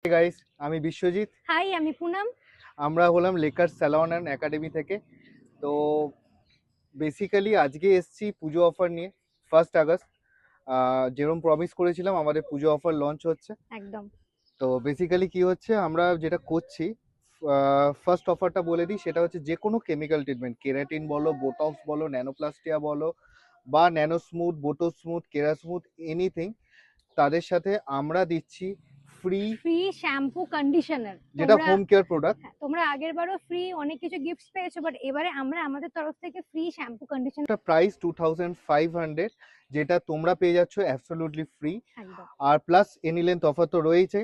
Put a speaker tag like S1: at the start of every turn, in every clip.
S1: Hey guys, আমি Biswajit.
S2: High, আমি পুনম।
S1: আমরা হলাম লেকার স্যালন অ্যান্ড একাডেমি থেকে। তো বেসিক্যালি আজকে এসছি পুজো অফার নিয়ে। 1 আগস্ট যেরকম প্রমিস করেছিলাম আমাদের পুজো অফার লঞ্চ হচ্ছে।
S2: একদম।
S1: তো বেসিক্যালি কি হচ্ছে, আমরা যেটা করছি, ফার্স্ট অফারটা বলে দিই, সেটা হচ্ছে যে কোনো কেমিক্যাল ট্রিটমেন্ট, কেরাটিন বলো, বোটক্স বলো, ন্যানোপ্লাস্টিয়া বলো, বা ন্যানো স্মুথ, বোটো স্মুথ, কেরা স্মুথ, এনিথিং, তাদের সাথে আমরা দিচ্ছি ফ্রি,
S2: ফ্রি শ্যাম্পু কন্ডিশনার।
S1: যেটা হোম কেয়ার প্রোডাক্ট।
S2: তোমরা আগের বারও ফ্রি অনেক কিছু গিফটস পেয়েছো, বাট এবারে আমরা আমাদের তরফ থেকে ফ্রি শ্যাম্পু কন্ডিশনার।
S1: একটা প্রাইস 2500, যেটা তোমরা পেয়ে যাচ্ছ অ্যাবসলিউটলি ফ্রি।
S2: একদম।
S1: আর প্লাস এনি লেন্থ অফার তো রয়েছে,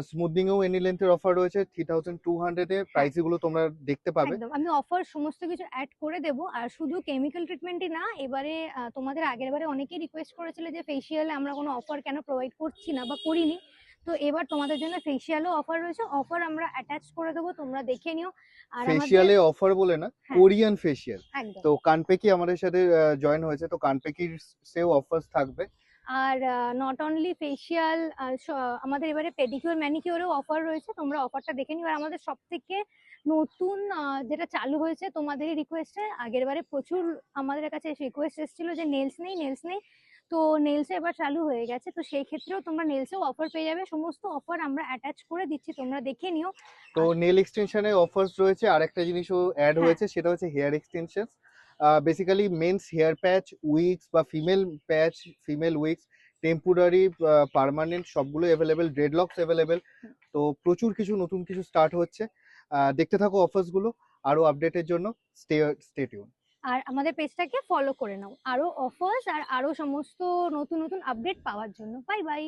S1: স্মুথনিং এও এনি লেন্থের অফার রয়েছে 3200 এ।
S2: হ্যাঁ,
S1: প্রাইস গুলো তোমরা দেখতে পাবে।
S2: একদম। আমি অফার সমস্ত কিছু অ্যাড করে দেব। আর শুধু কেমিক্যাল ট্রিটমেন্টই না, এবারে তোমাদের আগের বারে অনেকেই রিকোয়েস্ট করেছিল যে ফেসিয়ালে আমরা কোনো অফার কেন প্রোভাইড করছি না বা করিনি। তো এবার তোমাদের জন্য ফেসিয়ালও অফার রয়েছে। অফার আমরা অ্যাটাচ করে দেবো, তোমরা দেখে নিও। আর আমাদের
S1: ফেসিয়ালে অফার বলে না,
S2: হ্যাঁ,
S1: কোরিয়ান ফেসিয়াল।
S2: একদম।
S1: তো কানপেকি আমাদের সাথে জয়েন হয়েছে, তো কানপেকির সেও অফার্স থাকবে।
S2: আর নট অনলি ফেসিয়াল, আমাদের এবারে পেডিকিউর ম্যানিকিউরেও অফার রয়েছে। তোমরা অফারটা দেখে নিও। আর আমাদের সব থেকে নতুন যেটা চালু হয়েছে তোমাদেরই রিকোয়েস্টে, আগের বারে প্রচুর আমাদের কাছে রিকোয়েস্ট এসেছিল যে নেলস নেই, নেলস নেই। তো নেলসে এবার চালু হয়ে গেছে, তো সেই ক্ষেত্রেও তোমরা নেলসেও অফার পেয়ে যাবে। সমস্ত অফার আমরা অ্যাটাচ করে দিচ্ছি, তোমরা দেখে নিও।
S1: তো
S2: আর
S1: নেল এক্সটেনশনের অফার্স রয়েছে, আর একটা জিনিসও অ্যাড
S2: হ্যাঁ,
S1: হয়েছে, সেটা হচ্ছে hair extension. Basically men's hair patch, wigs, বা female patch, female wigs, temporary, permanent, সবগুলো অ্যাভেলেবেল। Dreadlocks available. তো প্রচুর কিছু নতুন কিছু স্টার্ট হচ্ছে। দেখতে থাকো অফার্স গুলো। আরো আপডেটের জন্য স্টে টিউন।
S2: আর আমাদের পেজটাকে ফলো করে নাও আরো অফার্স আর আরো সমস্ত নতুন নতুন আপডেট পাওয়ার জন্য। Bye bye.